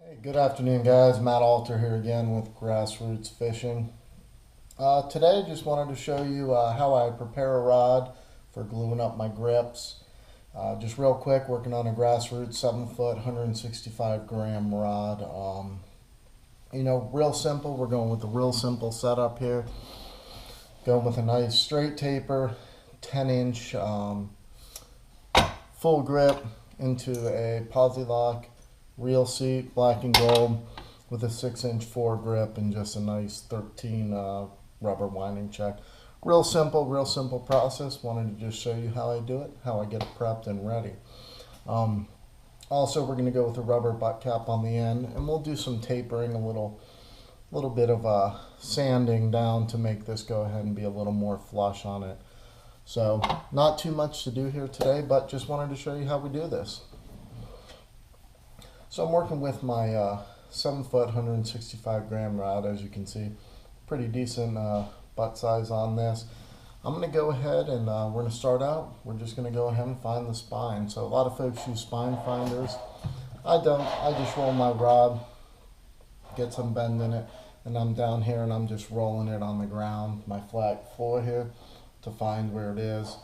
Hey, good afternoon, guys. Matt Alter here again with Grassroots Fishing. Today, just wanted to show you how I prepare a rod for gluing up my grips. Just real quick, working on a Grassroots 7 foot, 165 gram rod. Real simple. We're going with a real simple setup here. Going with a nice straight taper, 10-inch full grip into a Posi-Lock reel seat, black and gold, with a 6-inch foregrip and just a nice 13 rubber winding check. Real simple process. Wanted to just show you how I do it, how I get it prepped and ready. Also, we're going to go with a rubber butt cap on the end, and we'll do some tapering, a little bit of sanding down to make this go ahead and be a little more flush on it. So, not too much to do here today, but just wanted to show you how we do this. So I'm working with my 7 foot, 165 gram rod, as you can see. Pretty decent butt size on this. I'm going to go ahead and we're going to start out. We're just going to go ahead and find the spine. So a lot of folks use spine finders. I don't. I just roll my rod, get some bend in it, and I'm down here and I'm just rolling it on the ground, my flat floor here, to find where it is.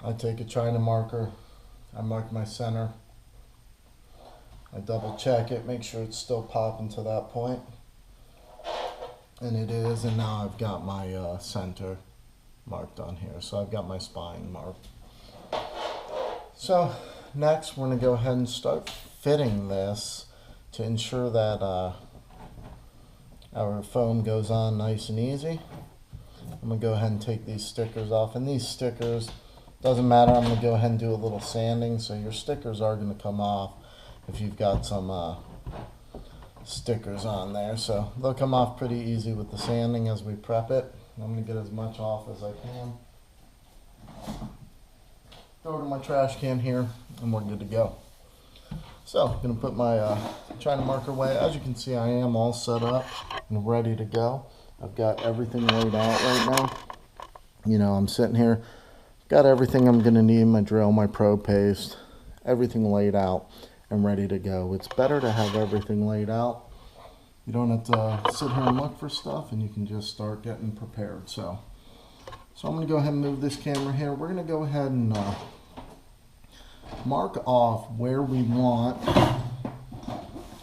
I take a China marker. I mark my center. I double check it, make sure it's still popping to that point. And it is, and now I've got my center marked on here. So I've got my spine marked. So next we're going to go ahead and start fitting this to ensure that our foam goes on nice and easy. I'm going to go ahead and take these stickers off. And these stickers, doesn't matter, I'm going to go ahead and do a little sanding. So your stickers are going to come off if you've got some stickers on there. So they'll come off pretty easy with the sanding as we prep it. I'm going to get as much off as I can. Throw it in my trash can here and we're good to go. So I'm going to put my China marker away. As you can see, I am all set up and ready to go. I've got everything laid out right now. You know, I'm sitting here, got everything I'm going to need, my drill, my pro paste, everything laid out and ready to go. It's better to have everything laid out. You don't have to sit here and look for stuff, and you can just start getting prepared. So I'm going to go ahead and move this camera here. We're going to go ahead and mark off where we want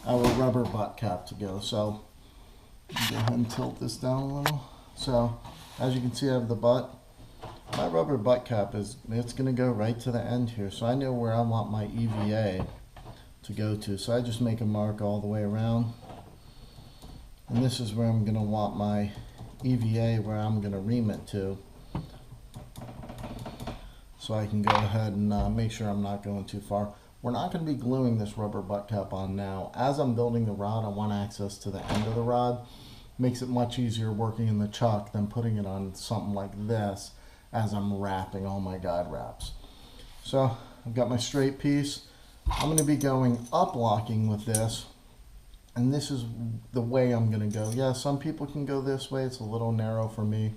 our rubber butt cap to go. So go ahead and tilt this down a little. So as you can see, I have the butt. My rubber butt cap it's going to go right to the end here. So I know where I want my EVA to go to. So I just make a mark all the way around. And this is where I'm going to want my EVA, where I'm going to ream it to. So I can go ahead and make sure I'm not going too far. We're not going to be gluing this rubber butt cap on now. As I'm building the rod, I want access to the end of the rod. Makes it much easier working in the chuck than putting it on something like this as I'm wrapping all my guide wraps. So I've got my straight piece. I'm going to be going up locking with this, and this is the way I'm going to go. Yeah, some people can go this way. It's a little narrow for me.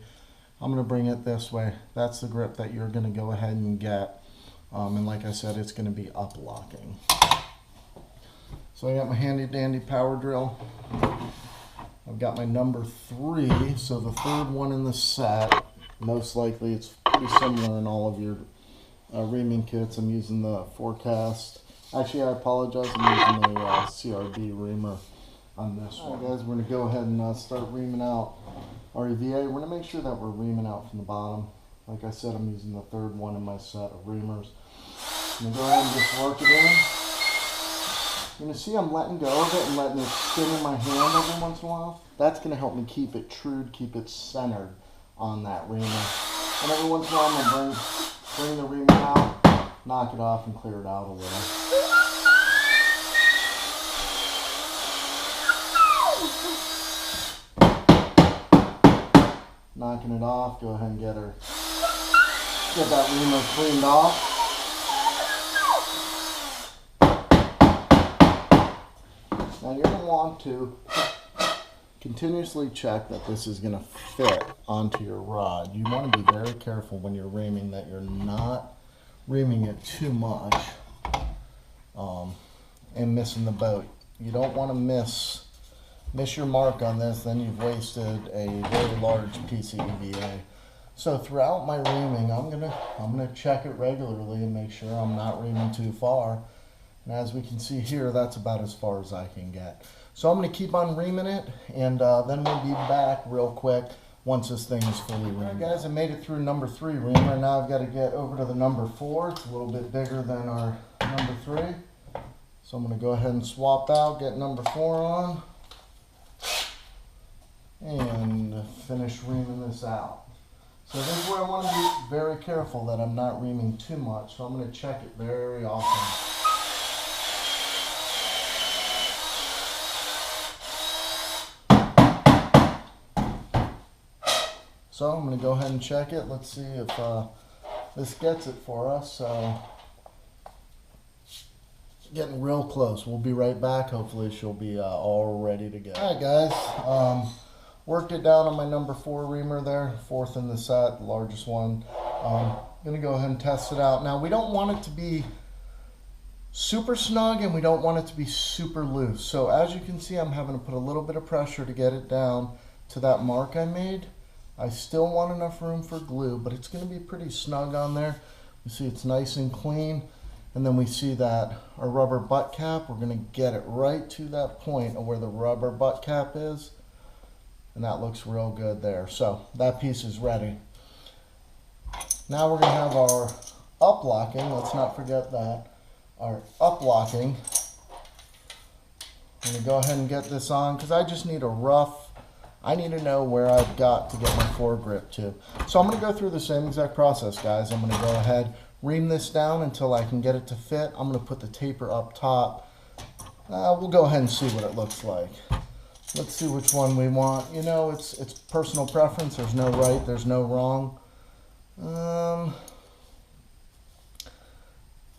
I'm going to bring it this way. That's the grip that you're going to go ahead and get. And like I said, it's going to be up locking. So I got my handy dandy power drill. I've got my number 3, so the third one in the set. Most likely it's pretty similar in all of your reaming kits. I'm using the Forecast. Actually, I apologize, I'm using a CRB reamer on this one. Alright guys, we're going to go ahead and start reaming out our EVA. We're going to make sure that we're reaming out from the bottom. Like I said, I'm using the third one in my set of reamers. I'm going to go ahead and just work it in. You're going to see I'm letting go of it and letting it spin in my hand every once in a while. That's going to help me keep it true, keep it centered on that reamer. And every once in a while I'm going to bring the reamer out, knock it off and clear it out a little. Knocking it off, go ahead and get that reamer cleaned off. Now you're going to want to continuously check that this is going to fit onto your rod. You want to be very careful when you're reaming that you're not reaming it too much and missing the boat. You don't want to miss your mark on this, then you've wasted a very large piece of EVA. So throughout my reaming, I'm gonna check it regularly and make sure I'm not reaming too far. And as we can see here, that's about as far as I can get. So I'm gonna keep on reaming it, and then we'll be back real quick once this thing is fully reamed. Alright guys, I made it through number 3 reamer. Now I've got to get over to the number 4. It's a little bit bigger than our number 3. So I'm gonna go ahead and swap out, get number 4 on, and finish reaming this out. So this is where I want to be very careful that I'm not reaming too much. So I'm going to check it very often. So I'm going to go ahead and check it. Let's see if this gets it for us. So getting real close. We'll be right back. Hopefully she'll be all ready to go. All right guys. Worked it down on my number 4 reamer there, 4th in the set, the largest one. I'm gonna go ahead and test it out. Now we don't want it to be super snug and we don't want it to be super loose. So as you can see, I'm having to put a little bit of pressure to get it down to that mark I made. I still want enough room for glue, but it's gonna be pretty snug on there. You see it's nice and clean. And then we see that our rubber butt cap, we're gonna get it right to that point of where the rubber butt cap is. And that looks real good there. So that piece is ready. Now we're going to have our up locking. Let's not forget that. Our up locking. I'm going to go ahead and get this on because I just need I need to know where I've got to get my foregrip to. So I'm going to go through the same exact process, guys. I'm going to go ahead, ream this down until I can get it to fit. I'm going to put the taper up top. We'll go ahead and see what it looks like. Let's see which one we want. You know, it's personal preference. There's no right, there's no wrong.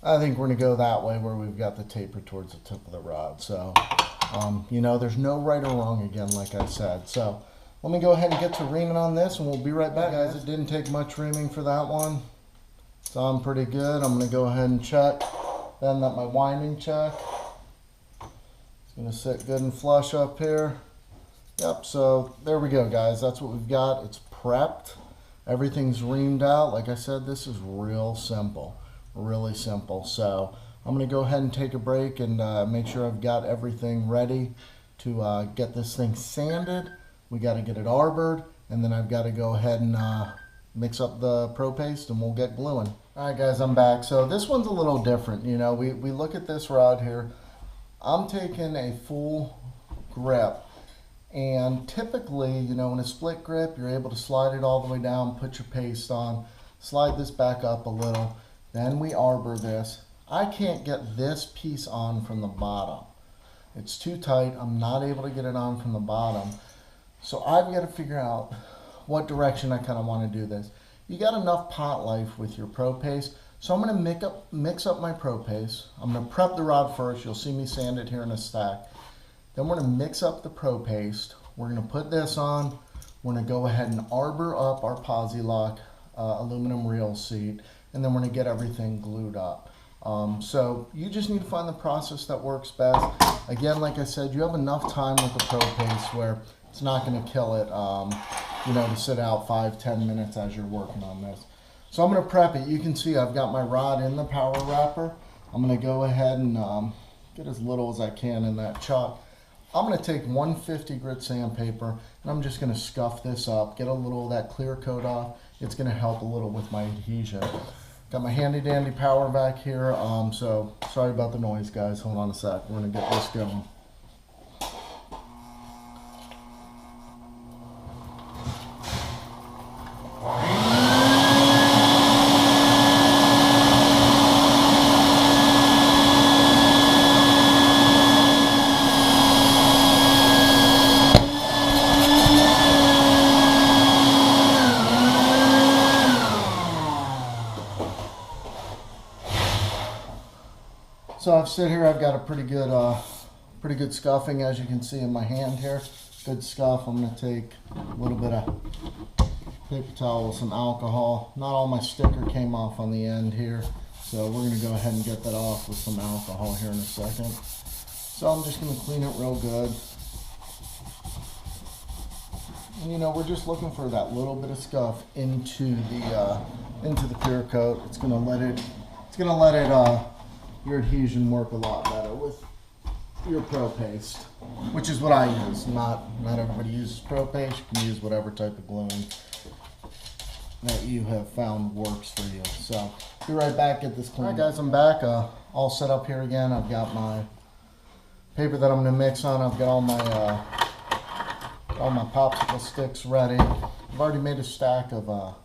I think we're gonna go that way where we've got the taper towards the tip of the rod. So, you know, there's no right or wrong again, like I said. So let me go ahead and get to reaming on this and we'll be right back, guys. It didn't take much reaming for that one. So I'm pretty good. I'm gonna go ahead and check. Then that my winding check. Gonna sit good and flush up here. Yep, so there we go, guys. That's what we've got. It's prepped. Everything's reamed out. Like I said, this is real simple, really simple. So I'm gonna go ahead and take a break and make sure I've got everything ready to get this thing sanded. We gotta get it arbored, and then I've gotta go ahead and mix up the pro paste and we'll get gluing. All right, guys, I'm back. So this one's a little different. You know, we look at this rod here. I'm taking a full grip, and typically, you know, in a split grip, you're able to slide it all the way down, put your paste on, slide this back up a little, then we arbor this. I can't get this piece on from the bottom. It's too tight. I'm not able to get it on from the bottom. So I've got to figure out what direction I kind of want to do this. You got enough pot life with your pro paste. So I'm going to mix up my pro paste. I'm going to prep the rod first. You'll see me sand it here in a stack. Then we're going to mix up the pro paste. We're going to put this on. We're going to go ahead and arbor up our Posi-Loc aluminum reel seat. And then we're going to get everything glued up. So you just need to find the process that works best. Again, like I said, you have enough time with the pro paste where it's not going to kill it, you know, to sit out 5-10 minutes as you're working on this. So I'm going to prep it. You can see I've got my rod in the power wrapper. I'm going to go ahead and get as little as I can in that chuck. I'm going to take 150 grit sandpaper and I'm just going to scuff this up, get a little of that clear coat off. It's going to help a little with my adhesion. Got my handy dandy power vac here. So sorry about the noise, guys. Hold on a sec. We're going to get this going. So I've sit here, I've got a pretty good scuffing, as you can see in my hand here. Good scuff. I'm going to take a little bit of paper towel with some alcohol. Not all my sticker came off on the end here, so we're going to go ahead and get that off with some alcohol here in a second. So I'm just going to clean it real good. And you know, we're just looking for that little bit of scuff into the clear coat. It's going to let your adhesion work a lot better with your Pro Paste, which is what I use. Not everybody uses Pro Paste. You can use whatever type of gluing that you have found works for you. So be right back at this clean. Alright guys, I'm back, all set up here again. I've got my paper that I'm going to mix on. I've got all my popsicle sticks ready. I've already made a stack of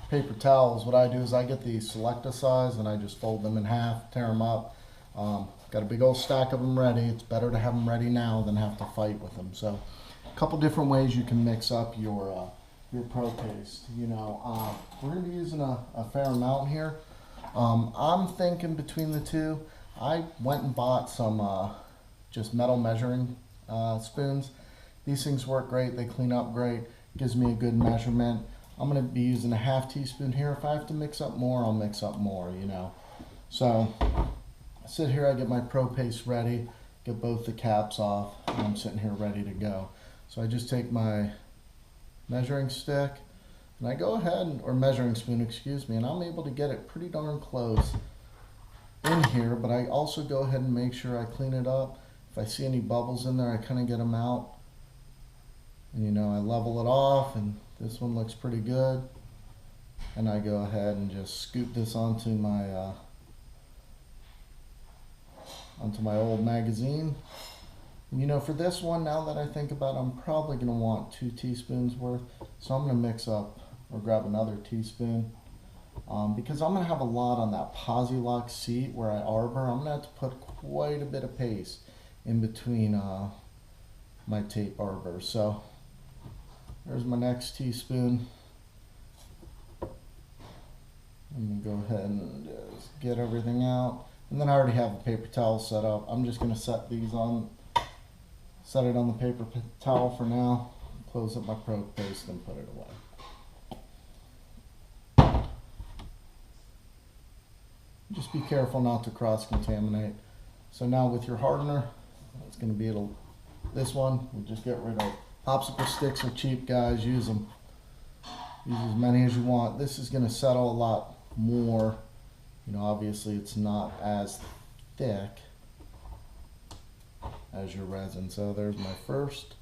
paper towels. What I do is I get the Selecta size and I just fold them in half, tear them up. Got a big old stack of them ready. It's better to have them ready now than have to fight with them. So a couple different ways you can mix up your Pro Paste. You know, we're going to be using a fair amount here. I'm thinking between the two. I went and bought some just metal measuring spoons. These things work great. They clean up great. Gives me a good measurement. I'm going to be using a half teaspoon here. If I have to mix up more, I'll mix up more, you know. So I sit here, I get my Pro Paste ready, get both the caps off, and I'm sitting here ready to go. So I just take my measuring stick and I go ahead, or measuring spoon, excuse me, and I'm able to get it pretty darn close in here, but I also go ahead and make sure I clean it up. If I see any bubbles in there, I kind of get them out. And you know, I level it off, and this one looks pretty good. And I go ahead and just scoop this onto my old magazine. And you know, for this one, now that I think about it, I'm probably going to want 2 teaspoons worth. So I'm going to mix up or grab another teaspoon. Because I'm going to have a lot on that Posi-Lock seat where I arbor. I'm going to have to put quite a bit of paste in between my tape arbor. So there's my next teaspoon. I'm going to go ahead and just get everything out. And then I already have the paper towel set up. I'm just going to set it on the paper towel for now. Close up my Pro Paste and put it away. Just be careful not to cross-contaminate. So now with your hardener, it's going to be this one. We just get rid of popsicle sticks. Are cheap, guys. Use them. Use as many as you want. This is going to settle a lot more. You know, obviously it's not as thick as your resin. So there's my first.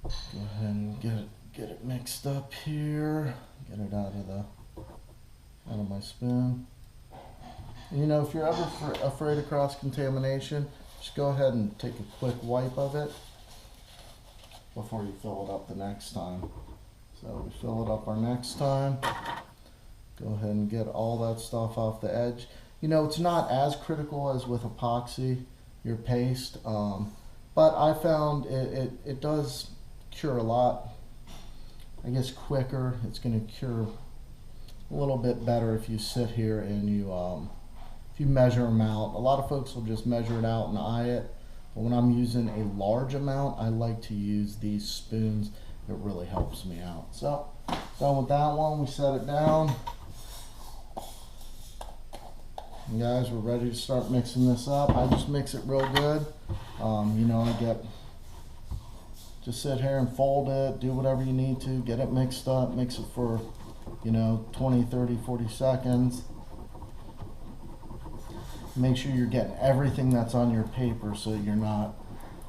Go ahead and get it mixed up here. Get it out of my spoon. And, you know, if you're ever afraid of cross-contamination, just go ahead and take a quick wipe of it before you fill it up the next time. So we fill it up our next time. Go ahead and get all that stuff off the edge. You know, it's not as critical as with epoxy, your paste, but I found it does cure a lot, I guess, quicker. It's going to cure a little bit better if you sit here and if you measure them out. A lot of folks will just measure it out and eye it, but when I'm using a large amount, I like to use these spoons. It really helps me out. So, done with that one. We set it down. And guys, we're ready to start mixing this up. I just mix it real good. You know, just sit here and fold it, do whatever you need to, get it mixed up, mix it for, you know, 20, 30, 40 seconds. Make sure you're getting everything that's on your paper so you're not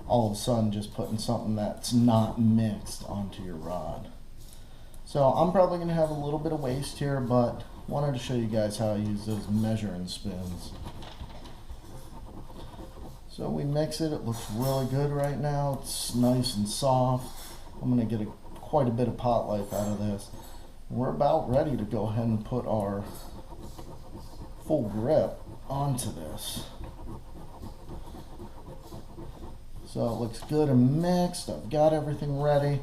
all of a sudden just putting something that's not mixed onto your rod. So I'm probably going to have a little bit of waste here, but wanted to show you guys how I use those measuring spoons. So we mix it. It looks really good right now. It's nice and soft. I'm going to get quite a bit of pot life out of this. We're about ready to go ahead and put our full grip onto this. So it looks good and mixed. I've got everything ready.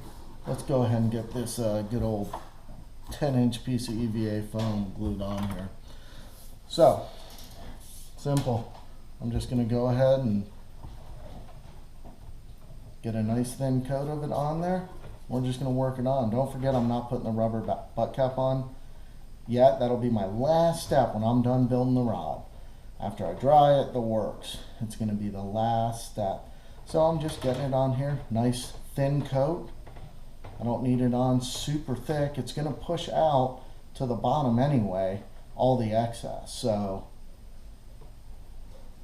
Let's go ahead and get this good old 10-inch piece of EVA foam glued on here. So, simple. I'm just going to go ahead and get a nice thin coat of it on there. We're just going to work it on. Don't forget, I'm not putting the rubber butt cap on yet. That'll be my last step when I'm done building the rod. After I dry it, the works. It's going to be the last step. So I'm just getting it on here. Nice thin coat. I don't need it on super thick. It's going to push out to the bottom anyway, all the excess. So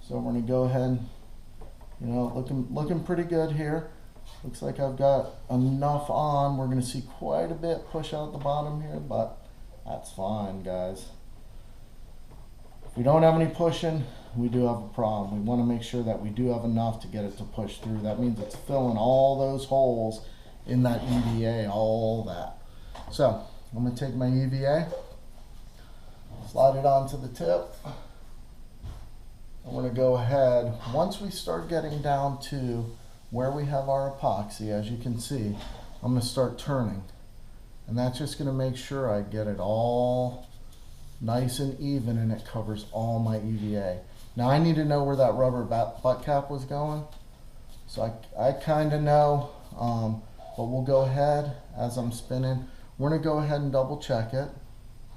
we're going to go ahead, you know, looking pretty good here. Looks like I've got enough on. We're going to see quite a bit push out the bottom here, but that's fine, guys. If we don't have any pushing, we do have a problem. We want to make sure that we do have enough to get it to push through. That means it's filling all those holes in that EVA, all that. So I'm going to take my EVA, slide it onto the tip. I'm going to go ahead, once we start getting down to where we have our epoxy, as you can see, I'm going to start turning. And that's just going to make sure I get it all nice and even and it covers all my EVA. Now I need to know where that rubber butt cap was going. So I kind of know, but we'll go ahead as I'm spinning. We're going to go ahead and double check it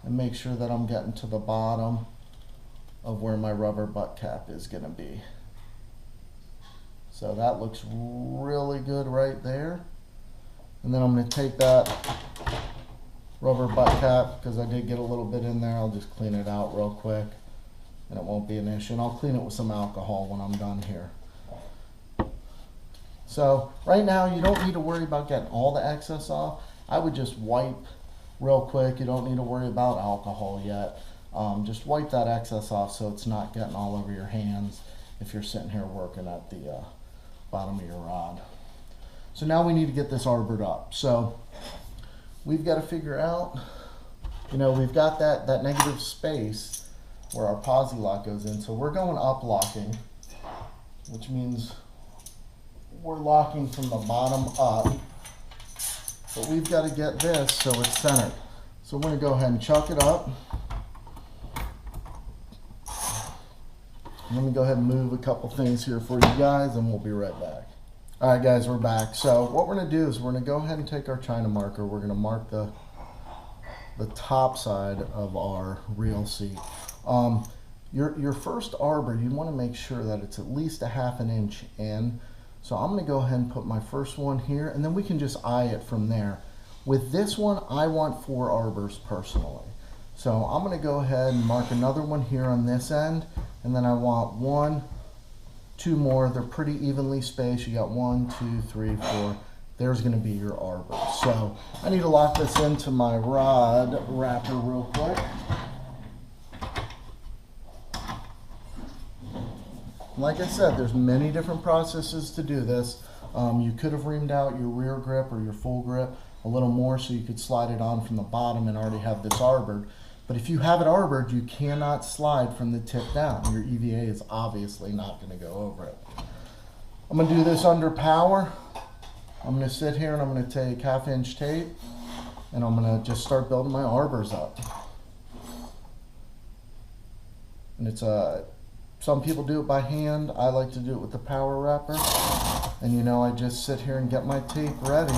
and make sure that I'm getting to the bottom of where my rubber butt cap is going to be. So that looks really good right there. And then I'm going to take that rubber butt cap, because I did get a little bit in there. I'll just clean it out real quick and it won't be an issue. And I'll clean it with some alcohol when I'm done here. So right now you don't need to worry about getting all the excess off. I would just wipe real quick. You don't need to worry about alcohol yet. Just wipe that excess off so it's not getting all over your hands if you're sitting here working at the bottom of your rod. So now we need to get this arbored up. So we've got to figure out, you know, we've got that negative space where our posi lock goes in. So we're going up locking, which means we're locking from the bottom up. But we've got to get this so it's centered. So we're going to go ahead and chuck it up. Let me go ahead and move a couple things here for you guys and we'll be right back. All right, guys, we're back. So what we're going to do is we're going to go ahead and take our China marker. We're going to mark the top side of our reel seat. Your first arbor, you want to make sure that it's at least a ½ inch in. So I'm going to go ahead and put my first one here, and then we can just eye it from there. With this one, I want 4 arbors personally. So I'm going to go ahead and mark another one here on this end, and then I want 1, 2 more. They're pretty evenly spaced. You got 1, 2, 3, 4. There's going to be your arbor. So I need to lock this into my rod wrapper real quick. Like I said, there's many different processes to do this. You could have reamed out your rear grip or your full grip a little more so you could slide it on from the bottom and already have this arbored. But if you have it arbored, you cannot slide from the tip down. Your EVA is obviously not going to go over it. I'm going to do this under power. I'm going to sit here and I'm going to take ½ inch tape and I'm going to just start building my arbors up. And it's some people do it by hand. I like to do it with the power wrapper. And you know, I just sit here and get my tape ready.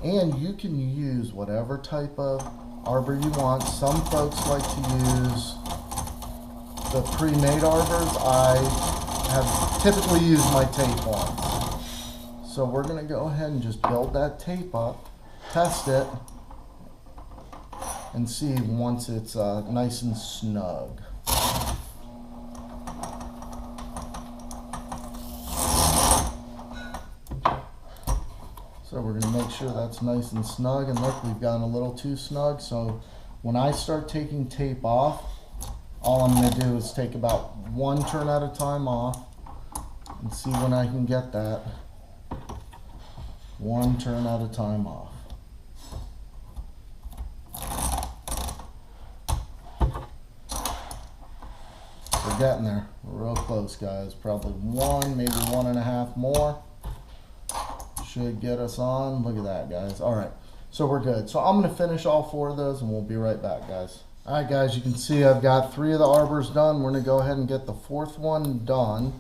And you can use whatever type of arbor you want. Some folks like to use the pre-made arbors. I have typically used my tape ones. So we're going to go ahead and just build that tape up, test it, and see once it's nice and snug. So we're going to make sure that's nice and snug, and look, we've gotten a little too snug. So when I start taking tape off, all I'm going to do is take about 1 turn at a time off and see when I can get that 1 turn at a time off. We're getting there. We're real close, guys. Probably 1, maybe 1.5 more. Should get us on. Look at that, guys. All right, so we're good. So I'm going to finish all 4 of those and we'll be right back, guys. All right, guys, you can see I've got 3 of the arbors done. We're going to go ahead and get the 4th one done.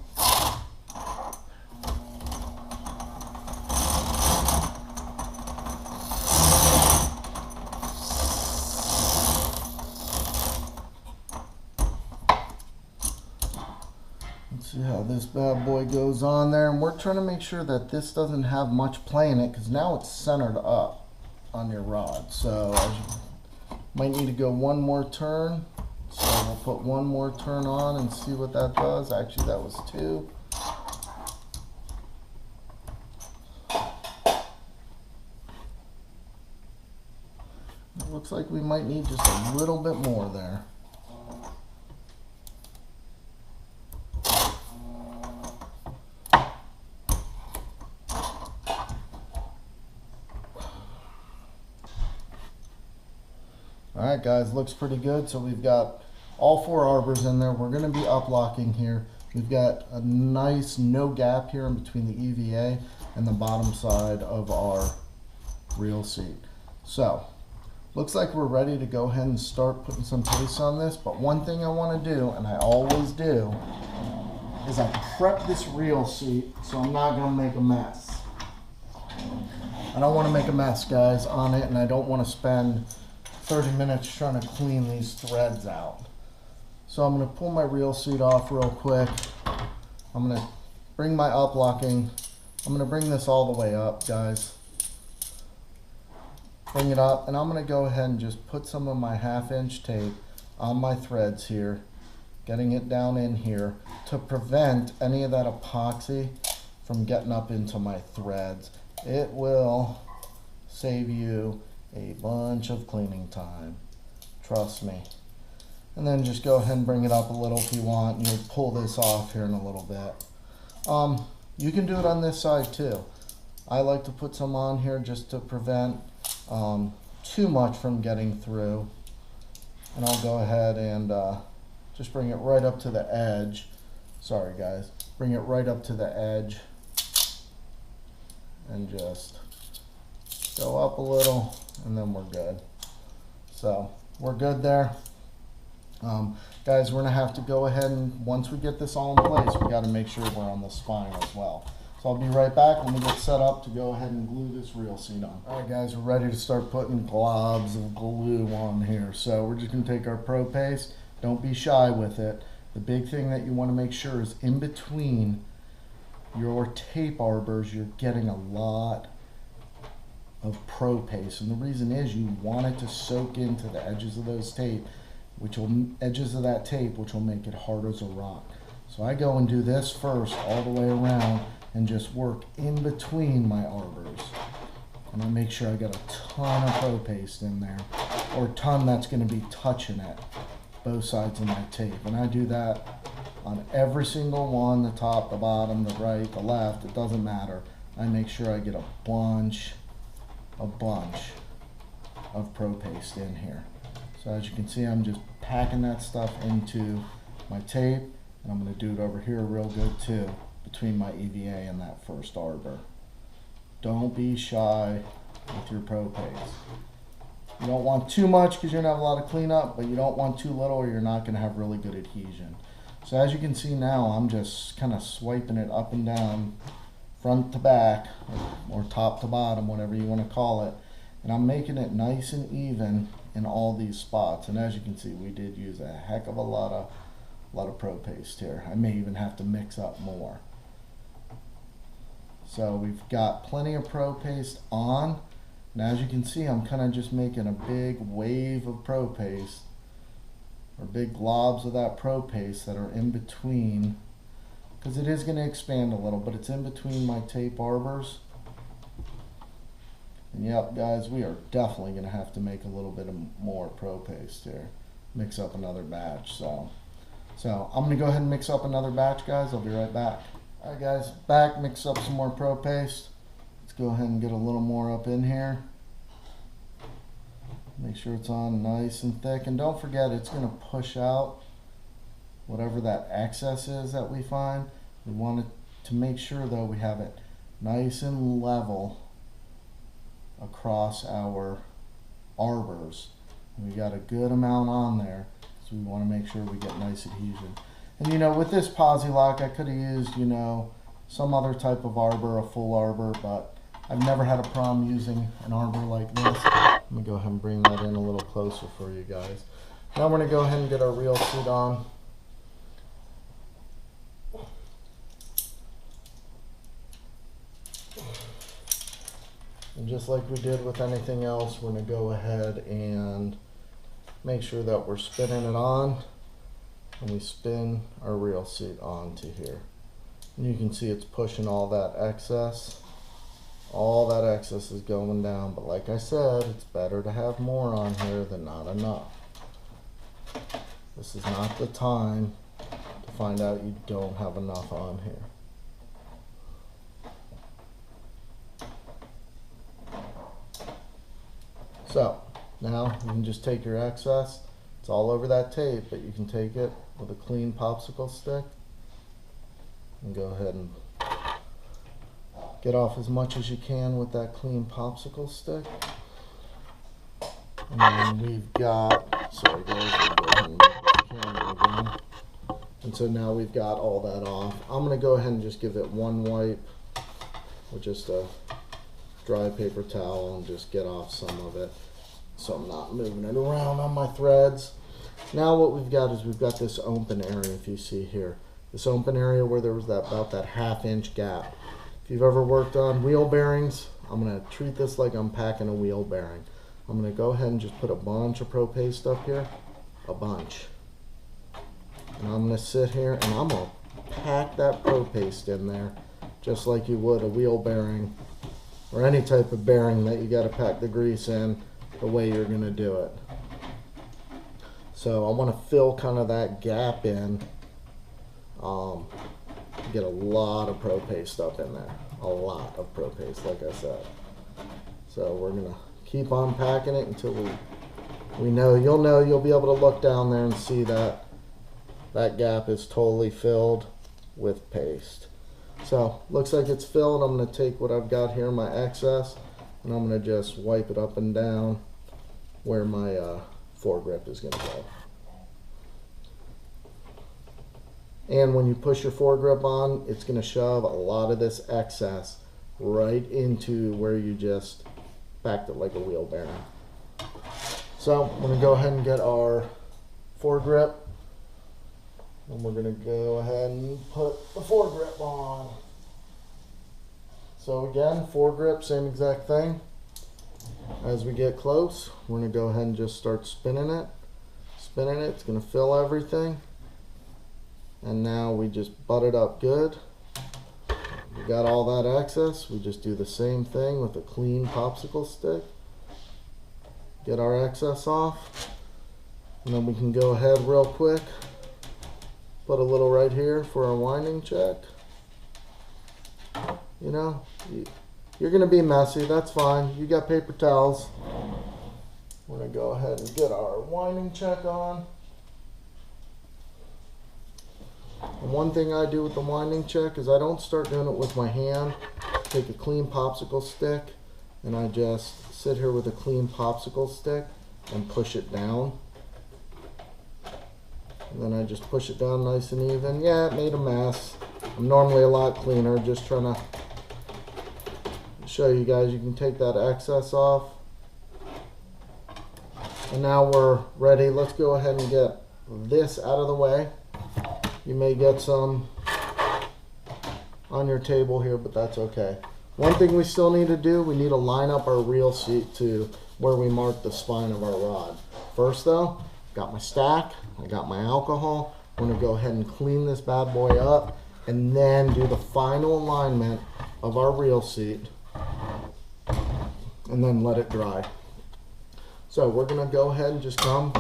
See how this bad boy goes on there, and we're trying to make sure that this doesn't have much play in it because now it's centered up on your rod. So you might need to go one more turn. So we'll put one more turn on and see what that does. Actually, that was 2. It looks like we might need just a little bit more there. Alright guys, looks pretty good. So we've got all 4 arbors in there. We're going to be up locking here. We've got a nice no gap here in between the EVA and the bottom side of our reel seat. So, looks like we're ready to go ahead and start putting some paste on this. But one thing I want to do, and I always do, is I prep this reel seat so I'm not going to make a mess. I don't want to make a mess, guys, on it, and I don't want to spend 30 minutes trying to clean these threads out. So I'm going to pull my reel seat off real quick. I'm going to bring my up locking. I'm going to bring this all the way up, guys. Bring it up, and I'm going to go ahead and just put some of my 1/2" tape on my threads here, getting it down in here to prevent any of that epoxy from getting up into my threads. It will save you a bunch of cleaning time, trust me. And then just go ahead and bring it up a little if you want, and you'll pull this off here in a little bit. You can do it on this side too. I like to put some on here just to prevent too much from getting through. And I'll go ahead and just bring it right up to the edge. Sorry guys, bring it right up to the edge and just go up a little, and then we're good. So we're good there. Guys, we're gonna have to go ahead and once we get this all in place, we got to make sure we're on the spine as well. So I'll be right back when we get set up to go ahead and glue this reel seat on. All right guys, we're ready to start putting globs of glue on here. So we're just gonna take our Pro Paste. Don't be shy with it. The big thing that you want to make sure is in between your tape arbors, you're getting a lot of Pro Paste, and the reason is you want it to soak into the edges of those tape, which will make it hard as a rock. So I go and do this first all the way around and just work in between my arbors, and I make sure I got a ton of Pro Paste in there, or a ton that's going to be touching it, both sides of my tape. And I do that on every single one, the top, the bottom, the right, the left, it doesn't matter. I make sure I get a bunch of Pro Paste in here. So as you can see, I'm just packing that stuff into my tape, and I'm going to do it over here real good too, between my EVA and that first arbor. Don't be shy with your Pro Paste. You don't want too much because you're going to have a lot of cleanup, but you don't want too little or you're not going to have really good adhesion. So as you can see now, I'm just kind of swiping it up and down, front to back, or top to bottom, whatever you want to call it. And I'm making it nice and even in all these spots. And as you can see, we did use a heck of a lot of Pro Paste here. I may even have to mix up more. So we've got plenty of Pro Paste on. And as you can see, I'm kind of just making a big wave of Pro Paste, or big globs of that Pro Paste that are in between, because it is going to expand a little, but it's in between my tape arbors. And yep, guys, we are definitely going to have to make a little bit of more Pro Paste here. Mix up another batch. So I'm going to go ahead and mix up another batch, guys. I'll be right back. All right, guys, back, mix up some more Pro Paste. Let's go ahead and get a little more up in here. Make sure it's on nice and thick. And don't forget, it's going to push out whatever that excess is that we find. We want it to make sure, though, we have it nice and level across our arbors. And we got a good amount on there, so we want to make sure we get nice adhesion. And you know, with this Posi-Lock, I could have used, you know, some other type of arbor, a full arbor, but I've never had a problem using an arbor like this. Let me go ahead and bring that in a little closer for you guys. Now we're going to go ahead and get our reel seat on. And just like we did with anything else, we're going to go ahead and make sure that we're spinning it on, and we spin our reel seat onto here. And you can see it's pushing all that excess. All that excess is going down, but like I said, it's better to have more on here than not enough. This is not the time to find out you don't have enough on here. So now you can just take your excess. It's all over that tape, but you can take it with a clean popsicle stick and go ahead and get off as much as you can with that clean popsicle stick. And then we've got, sorry guys, I'll go ahead and move the camera again. And so now we've got all that off. I'm going to go ahead and just give it one wipe with just a dry paper towel and just get off some of it so I'm not moving it around on my threads. Now what we've got is we've got this open area, if you see here. This open area where there was that about that ½ gap. If you've ever worked on wheel bearings, I'm going to treat this like I'm packing a wheel bearing. I'm going to go ahead and just put a bunch of Pro Paste up here, a bunch. And I'm going to sit here and I'm going to pack that Pro Paste in there just like you would a wheel bearing or any type of bearing that you got to pack the grease in the way you're going to do it. So I want to fill kind of that gap in. Get a lot of Pro Paste up in there. A lot of Pro Paste, like I said. So we're going to keep on packing it until we know, you'll be able to look down there and see that that gap is totally filled with paste. So looks like it's filled. I'm going to take what I've got here, my excess, and I'm going to just wipe it up and down where my foregrip is going to go. And when you push your foregrip on, it's going to shove a lot of this excess right into where you just backed it like a wheel bearing. So I'm going to go ahead and get our foregrip, and we're going to go ahead and put the foregrip on. So again, foregrip, same exact thing. As we get close, we're going to go ahead and just start spinning it. Spinning it, it's going to fill everything. And now we just butt it up good. We got all that excess. We just do the same thing with a clean popsicle stick. Get our excess off. And then we can go ahead real quick. Put a little right here for our winding check. You know, you're going to be messy. That's fine. You got paper towels. We're going to go ahead and get our winding check on. And one thing I do with the winding check is I don't start doing it with my hand. Take a clean popsicle stick and I just sit here with a clean popsicle stick and push it down. And then I just push it down nice and even. Yeah, it made a mess. I'm normally a lot cleaner, just trying to show you guys you can take that excess off. And now we're ready. Let's go ahead and get this out of the way. You may get some on your table here, but that's okay. One thing we still need to do, we need to line up our reel seat to where we mark the spine of our rod. First though, got my stack, I got my alcohol. I'm gonna go ahead and clean this bad boy up and then do the final alignment of our reel seat and then let it dry. So we're gonna go ahead and just come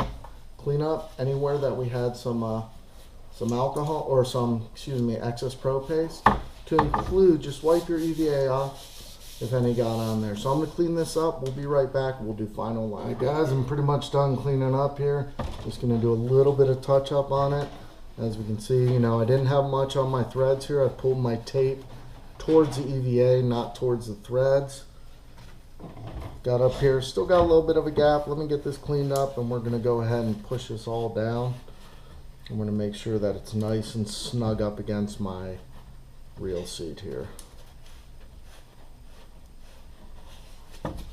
clean up anywhere that we had some alcohol or excess Pro Paste. To include, just wipe your EVA off if any got on there. So I'm gonna clean this up. We'll be right back. We'll do final line. Alright guys, I'm pretty much done cleaning up here. Just gonna do a little bit of touch up on it. As we can see, you know, I didn't have much on my threads here. I pulled my tape towards the EVA, not towards the threads. Got up here, still got a little bit of a gap. Let me get this cleaned up and we're gonna go ahead and push this all down. I'm going to make sure that it's nice and snug up against my reel seat here. Alright,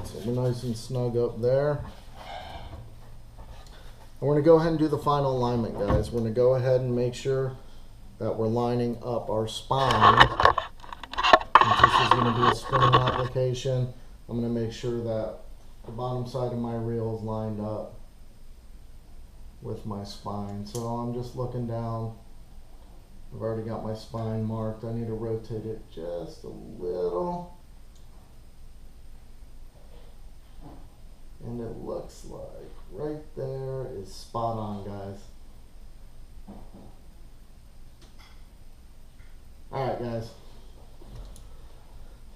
so we're nice and snug up there. And we're going to go ahead and do the final alignment, guys. We're going to go ahead and make sure that we're lining up our spine going to be a spinning application. I'm going to make sure that the bottom side of my reel is lined up with my spine. So I'm just looking down. I've already got my spine marked. I need to rotate it just a little. And it looks like right there is spot on, guys. Alright guys,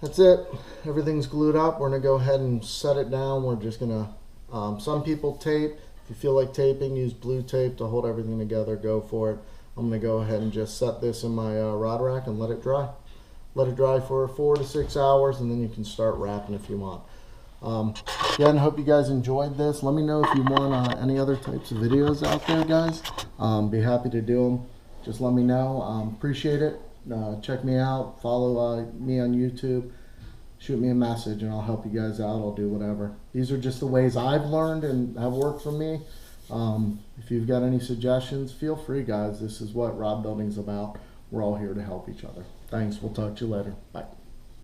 that's it. Everything's glued up. We're going to go ahead and set it down. We're just going to, some people tape. If you feel like taping, use blue tape to hold everything together. Go for it. I'm going to go ahead and just set this in my rod rack and let it dry. Let it dry for 4 to 6 hours, and then you can start wrapping if you want. Again, hope you guys enjoyed this. Let me know if you want any other types of videos out there, guys. Be happy to do them. Just let me know. Appreciate it. Check me out. Follow me on YouTube. Shoot me a message and I'll help you guys out. I'll do whatever. These are just the ways I've learned and have worked for me. If you've got any suggestions, feel free, guys. This is what rod building's about. We're all here to help each other. Thanks. We'll talk to you later. Bye.